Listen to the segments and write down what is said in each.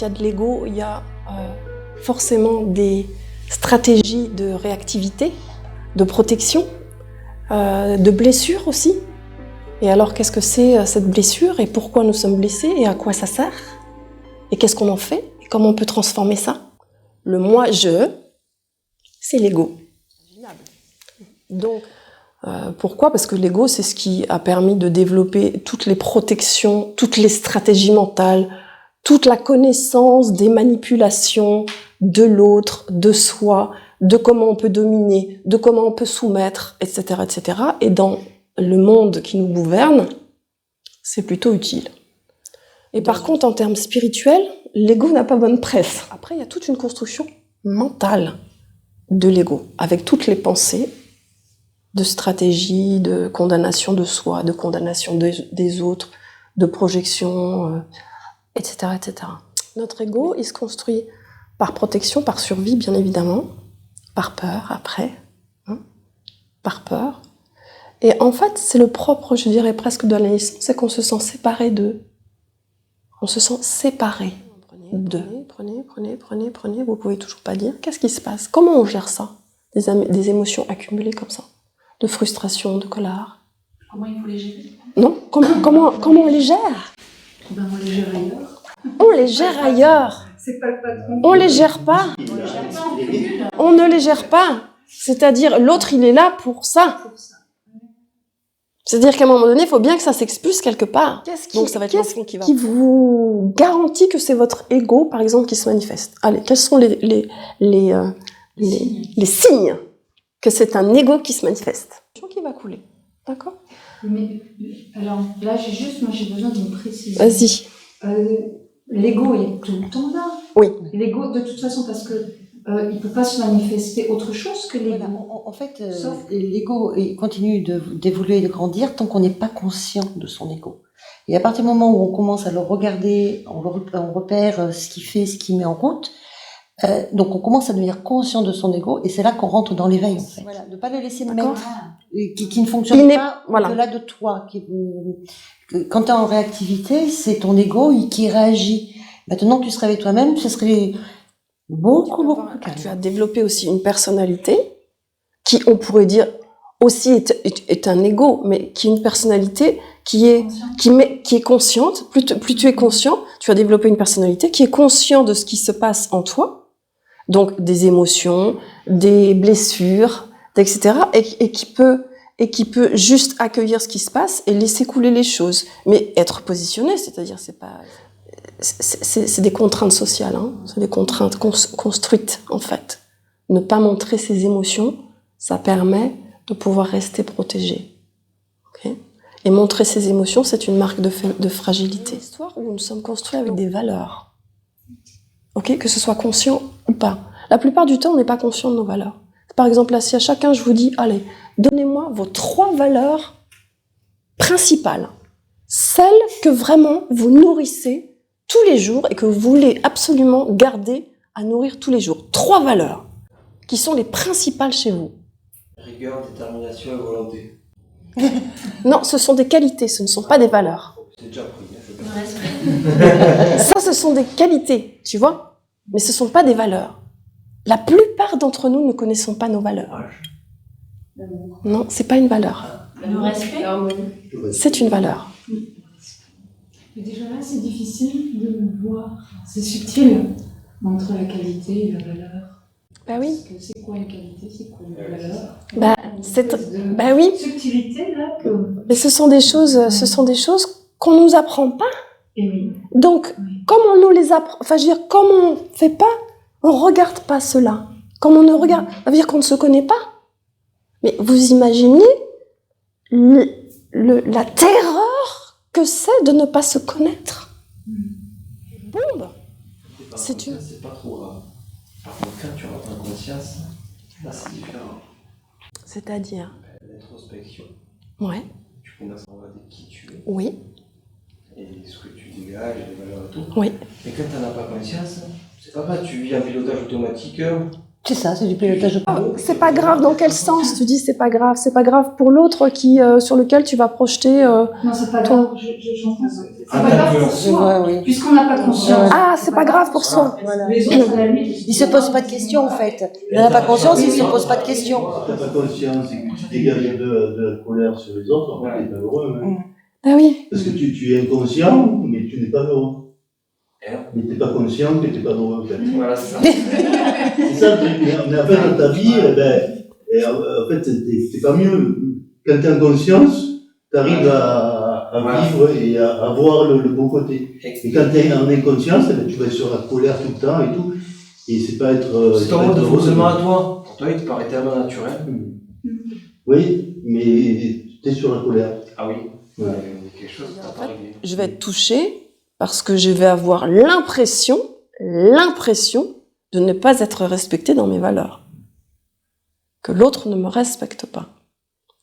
il y a de l'ego, il y a forcément des stratégies de réactivité, de protection, de blessure aussi. Et alors, qu'est-ce que c'est cette blessure et pourquoi nous sommes blessés et à quoi ça sert? Et qu'est-ce qu'on en fait? Et comment on peut transformer ça? Le moi-je, c'est l'ego. Donc, pourquoi? Parce que l'ego, c'est ce qui a permis de développer toutes les protections, toutes les stratégies mentales, toute la connaissance des manipulations de l'autre, de soi, de comment on peut dominer, de comment on peut soumettre, etc., etc. Et dans le monde qui nous gouverne, c'est plutôt utile. Et par contre, en termes spirituels, l'ego n'a pas bonne presse. Après, il y a toute une construction mentale de l'ego, avec toutes les pensées de stratégie, de condamnation de soi, de condamnation des autres, de projection, etc., etc. Notre ego, il se construit par protection, par survie, bien évidemment, par peur, après, par peur. Et en fait, c'est le propre, je dirais presque, de la naissance, c'est qu'on se sent séparé d'eux. On se sent séparé d'eux. Prenez, vous pouvez toujours pas dire. Qu'est-ce qui se passe? Comment on gère ça? Des émotions accumulées comme ça, de frustration, de colère. Comment il faut les gérer? Non, comment on les gère? Ben, on les gère ailleurs. On les gère ailleurs. C'est pas le patron. On les gère pas. On ne les gère pas. C'est-à-dire, l'autre, il est là pour ça. C'est-à-dire qu'à un moment donné, il faut bien que ça s'expulse quelque part. Donc ça va être l'enfant qui vous garantit que c'est votre ego, par exemple, qui se manifeste. Allez, quels sont les signes que c'est un ego qui se manifeste? Qui va couler, d'accord? Mais alors là, j'ai besoin d'une précision. Vas-y. L'ego est tout le temps là. Oui. L'ego, de toute façon, parce que il peut pas se manifester autre chose que l'ego. Voilà. En fait, l'ego continue d'évoluer et de grandir tant qu'on n'est pas conscient de son ego. Et à partir du moment où on commence à le regarder, on repère ce qu'il fait, ce qu'il met en route, donc on commence à devenir conscient de son ego, et c'est là qu'on rentre dans l'éveil, en fait. Voilà, de pas le laisser mettre, qui ne fonctionne pas au-delà de toi. Quand tu es en réactivité, c'est ton ego qui réagit. Maintenant que tu serais avec toi-même, ce serait beaucoup plus calme. Tu as développé aussi une personnalité qui, on pourrait dire, aussi est un ego, mais qui est une personnalité qui est consciente. Plus tu es conscient, tu as développé une personnalité qui est conscient de ce qui se passe en toi, donc des émotions, des blessures, etc., et qui peut juste accueillir ce qui se passe et laisser couler les choses, mais être positionné, c'est-à-dire c'est des contraintes sociales, c'est des contraintes construites en fait. Ne pas montrer ses émotions, ça permet de pouvoir rester protégé. Okay? Et montrer ses émotions, c'est une marque de fragilité. Une histoire où nous sommes construits avec des valeurs, okay? Que ce soit conscient ou pas. La plupart du temps, on n'est pas conscient de nos valeurs. Par exemple, là, si à chacun je vous dis, allez, donnez-moi vos 3 valeurs principales, celles que vraiment vous nourrissez tous les jours et que vous voulez absolument garder à nourrir tous les jours. 3 valeurs qui sont les principales chez vous. Rigueur, détermination et volonté. Non, ce sont des qualités, ce ne sont pas des valeurs. C'est déjà pris, Ça, ce sont des qualités, tu vois, mais ce ne sont pas des valeurs. La plupart d'entre nous ne connaissons pas nos valeurs. Non, c'est pas une valeur. Le respect. C'est une valeur. Mais déjà là, c'est difficile de voir. C'est subtil entre la qualité et la valeur. Bah oui. Parce que c'est quoi une qualité, c'est quoi une valeur? Bah oui. Subtilité là que. Mais ce sont des choses qu'on nous apprend pas. Et oui. Donc, comme on nous les apprend, enfin, je veux dire, comme on fait pas, on regarde pas cela. Comme on ne regarde, ça veut dire qu'on ne se connaît pas. Mais vous imaginez la terreur que c'est de ne pas se connaître. Bombe. C'est pas trop grave. Par contre, quand tu rentres en conscience, là c'est différent. C'est-à-dire L'introspection. Ouais. Tu commences à regarder qui tu es. Oui. Et ce que tu dégages, les valeurs et tout. Oui. Mais quand tu n'en as pas conscience, c'est pas grave, tu vis en pilotage automatique. C'est ça, c'est du pilotage de projet. C'est pas grave dans quel sens? Tu dis c'est pas grave. C'est pas grave pour l'autre qui sur lequel tu vas projeter. Non, c'est pas ton- grave. J'entends ça. C'est Ah, pas grave d'accord. pour Je soi. vois, oui. Puisqu'on n'a pas conscience. Ah, c'est pas grave pour soi. Voilà. Les autres, à la limite, Il se pose pas de questions, en fait. Il n'en a pas conscience, il se pose pas de questions. Si t'as pas conscience et que tu dégages de la colère sur les autres, en fait, t'es pas heureux. Hein. Ah oui. Parce que tu es inconscient, mais tu n'es pas heureux. Et Mais t'es pas conscient que t'es pas heureux, en fait. Voilà, c'est ça. C'est ça le truc. Mais en fait, dans ta vie, en fait, t'es pas mieux. Quand t'es en conscience, t'arrives à vivre et à voir le beau côté. Et quand t'es en inconscience, tu vas être sur la colère tout le temps et tout. Et c'est pas être. C'est ton mode de fonctionnement à toi. Pour toi, il te paraît tellement naturel. Oui, mais t'es sur la colère. Ah oui. Ouais. Quelque chose que t'as En pas fait, réglé. je vais être touchée parce que je vais avoir l'impression de ne pas être respectée dans mes valeurs. Que l'autre ne me respecte pas.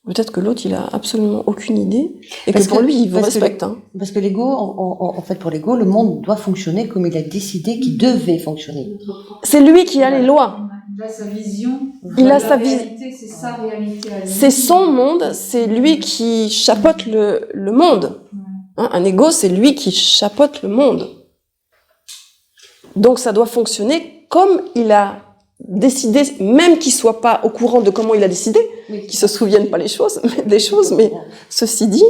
Peut-être que l'autre, il a absolument aucune idée et Parce que pour que- lui, il vous parce que- respecte. Hein. Parce que l'ego, en fait, pour l'ego, le monde doit fonctionner comme il a décidé qu'il devait fonctionner. C'est lui qui a les lois. Il a sa vision. Il a La sa réalité, c'est sa réalité à lui. C'est son monde, c'est lui qui chapeaute le monde. Hein, un ego, c'est lui qui chapeaute le monde. Donc ça doit fonctionner comme il a décidé, même qu'il soit pas au courant de comment il a décidé, qu'il se souvienne pas des choses, mais ceci dit,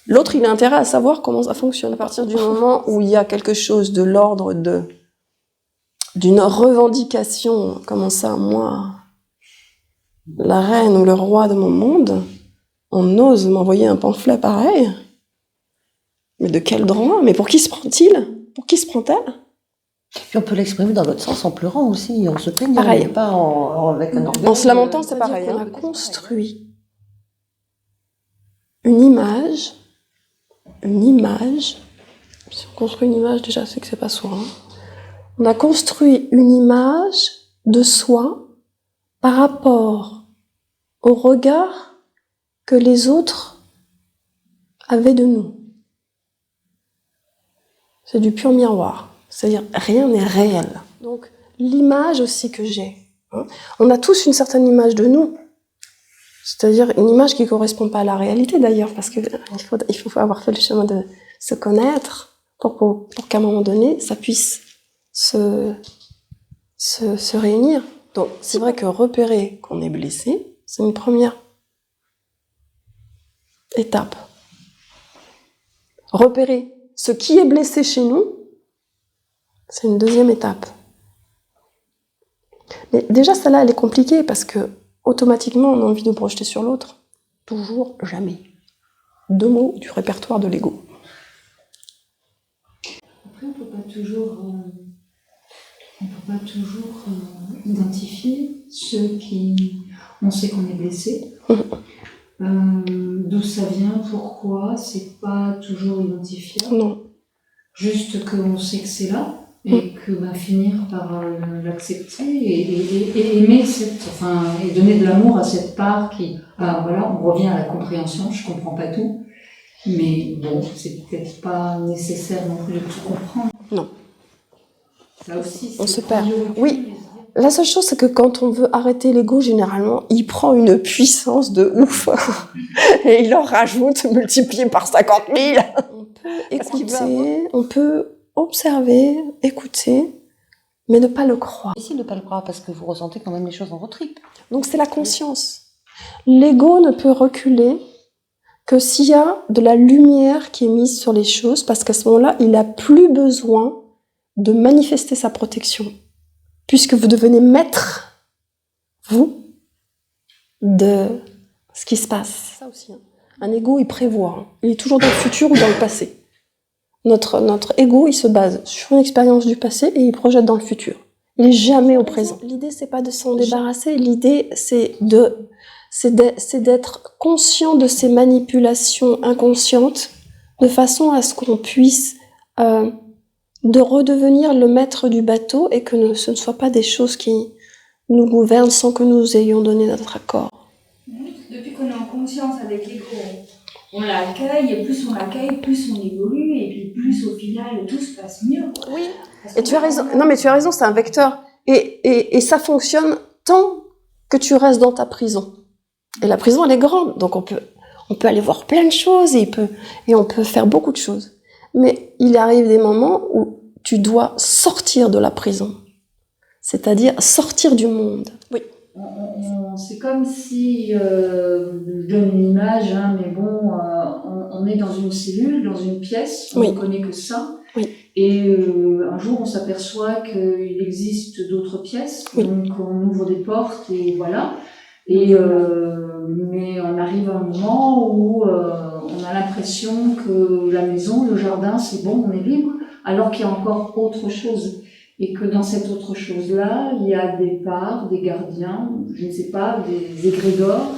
l'autre il a intérêt à savoir comment ça fonctionne. À partir du moment où il y a quelque chose de l'ordre d'une revendication, comment ça, moi, la reine ou le roi de mon monde, on ose m'envoyer un pamphlet pareil. Mais de quel droit? Mais pour qui se prend-il? Pour qui se prend-elle? Puis on peut l'exprimer dans l'autre sens en pleurant aussi, en se plaignant, Pareil. mais pas avec un orgueil. En se lamentant, c'est pareil. On a construit une image. Si on construit une image, déjà, c'est que c'est pas soi. Hein. On a construit une image de soi par rapport au regard que les autres avaient de nous. C'est du pur miroir. C'est-à-dire, rien n'est réel. Donc, l'image aussi que j'ai. Hein. On a tous une certaine image de nous. C'est-à-dire une image qui ne correspond pas à la réalité d'ailleurs, parce qu'il faut avoir fait le chemin de se connaître pour qu'à un moment donné, ça puisse se réunir. Donc, c'est vrai que repérer qu'on est blessé, c'est une première étape. Repérer ce qui est blessé chez nous, c'est une deuxième étape. Mais déjà, celle-là, elle est compliquée parce que automatiquement, on a envie de projeter sur l'autre. Toujours, jamais. 2 mots du répertoire de l'ego. Après, on peut pas toujours identifier ceux qui... On sait qu'on est blessé. D'où ça vient, pourquoi, c'est pas toujours identifiable. Non. Juste qu'on sait que c'est là et que finir par l'accepter et aimer et donner de l'amour à cette part qui, voilà, on revient à la compréhension, je comprends pas tout, mais bon, c'est peut-être pas nécessaire non plus de tout comprendre. Non. Ça aussi, On c'est se perd. prendre du recul Oui. et se dire, La seule chose, c'est que quand on veut arrêter l'ego, généralement, il prend une puissance de ouf. Et il en rajoute, multiplié par 50 000. On peut écouter, on peut observer, écouter, mais ne pas le croire. C'est difficile de ne pas le croire parce que vous ressentez quand même les choses dans vos tripes. Donc c'est la conscience. L'ego ne peut reculer que s'il y a de la lumière qui est mise sur les choses, parce qu'à ce moment-là, il n'a plus besoin de manifester sa protection. Puisque vous devenez maître, vous, de ce qui se passe. Ça aussi. Hein. Un ego, il prévoit. Hein. Il est toujours dans le futur ou dans le passé. Notre ego, il se base sur une expérience du passé et il projette dans le futur. Il n'est jamais au présent. L'idée, c'est pas de s'en débarrasser. L'idée, c'est d'être conscient de ces manipulations inconscientes de façon à ce qu'on puisse de redevenir le maître du bateau et que ce ne soit pas des choses qui nous gouvernent sans que nous ayons donné notre accord. Depuis qu'on est en conscience avec l'ego, on l'accueille, et plus on l'accueille, plus on évolue, et puis plus au final tout se passe mieux. Quoi. Oui. Parce Et tu as raison. Non, mais tu as raison, c'est un vecteur. Et ça fonctionne tant que tu restes dans ta prison. Et la prison, elle est grande, donc on peut aller voir plein de choses et on peut faire beaucoup de choses. Mais il arrive des moments où tu dois sortir de la prison. C'est-à-dire sortir du monde. Oui. C'est comme si, je donne une image, hein, mais bon, on est dans une cellule, dans une pièce, on ne connaît que ça. Oui. Et un jour, on s'aperçoit qu'il existe d'autres pièces, donc on ouvre des portes et voilà. Et mais on arrive à un moment où on a l'impression que la maison, le jardin, c'est bon, on est libre, alors qu'il y a encore autre chose. Et que dans cette autre chose-là, il y a des parts, des gardiens, je ne sais pas, des égrégores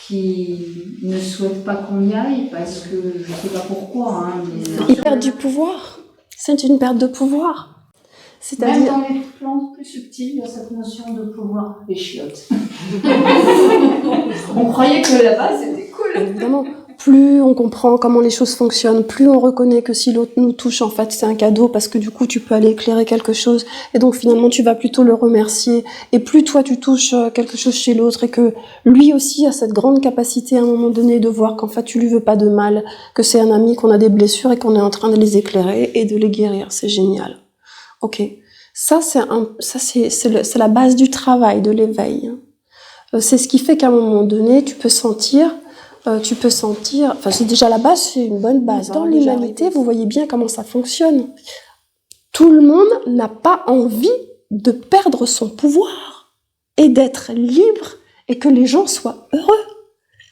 qui ne souhaitent pas qu'on y aille parce que je ne sais pas pourquoi. Hein, mais... Ils perdent du pouvoir. C'est une perte de pouvoir. Même dans les plans plus subtils, il y a cette notion de pouvoir. Les chiottes. On croyait que là-bas, c'était cool. Évidemment. Plus on comprend comment les choses fonctionnent, plus on reconnaît que si l'autre nous touche, en fait, c'est un cadeau parce que du coup, tu peux aller éclairer quelque chose. Et donc, finalement, tu vas plutôt le remercier. Et plus toi, tu touches quelque chose chez l'autre et que lui aussi a cette grande capacité à un moment donné de voir qu'en fait, tu lui veux pas de mal, que c'est un ami, qu'on a des blessures et qu'on est en train de les éclairer et de les guérir. C'est génial. Ok. Ça, c'est la base du travail, de l'éveil. C'est ce qui fait qu'à un moment donné, tu peux sentir, enfin c'est déjà la base, c'est une bonne base. Dans l'humanité, vous voyez bien comment ça fonctionne. Tout le monde n'a pas envie de perdre son pouvoir et d'être libre et que les gens soient heureux.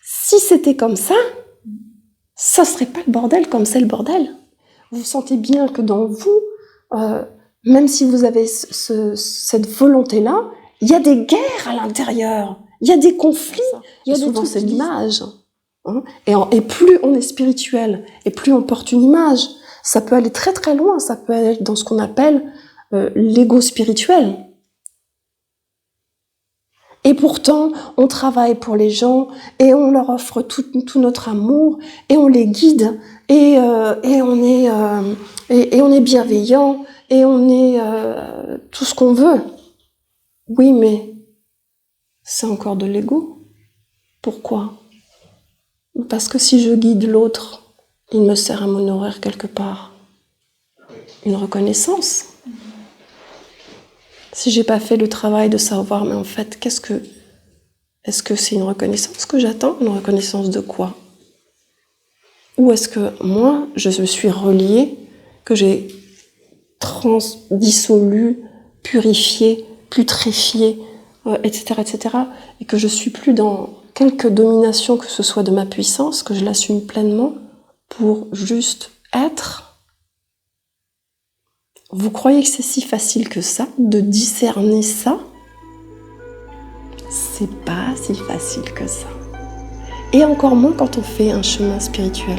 Si c'était comme ça serait pas le bordel comme c'est le bordel. Vous sentez bien que dans vous, même si vous avez cette volonté-là, il y a des guerres à l'intérieur, il y a des conflits, il y a souvent c'est l'image. Hein, et plus on est spirituel, et plus on porte une image, ça peut aller très très loin, ça peut aller dans ce qu'on appelle l'ego spirituel. Et pourtant, on travaille pour les gens, et on leur offre tout notre amour, et on les guide, et on est bienveillant, et on est tout ce qu'on veut. Oui, mais c'est encore de l'ego. Pourquoi ? Parce que si je guide l'autre, il me sert à mon horaire quelque part. Une reconnaissance. Si j'ai pas fait le travail de savoir, mais en fait, est-ce que c'est une reconnaissance que j'attends ? Une reconnaissance de quoi ? Ou est-ce que moi, je me suis reliée, que j'ai dissolu, purifié, putréfié, etc., et que je suis plus dans quelque domination que ce soit de ma puissance, que je l'assume pleinement pour juste être. Vous croyez que c'est si facile que ça, de discerner ça ? C'est pas si facile que ça. Et encore moins quand on fait un chemin spirituel.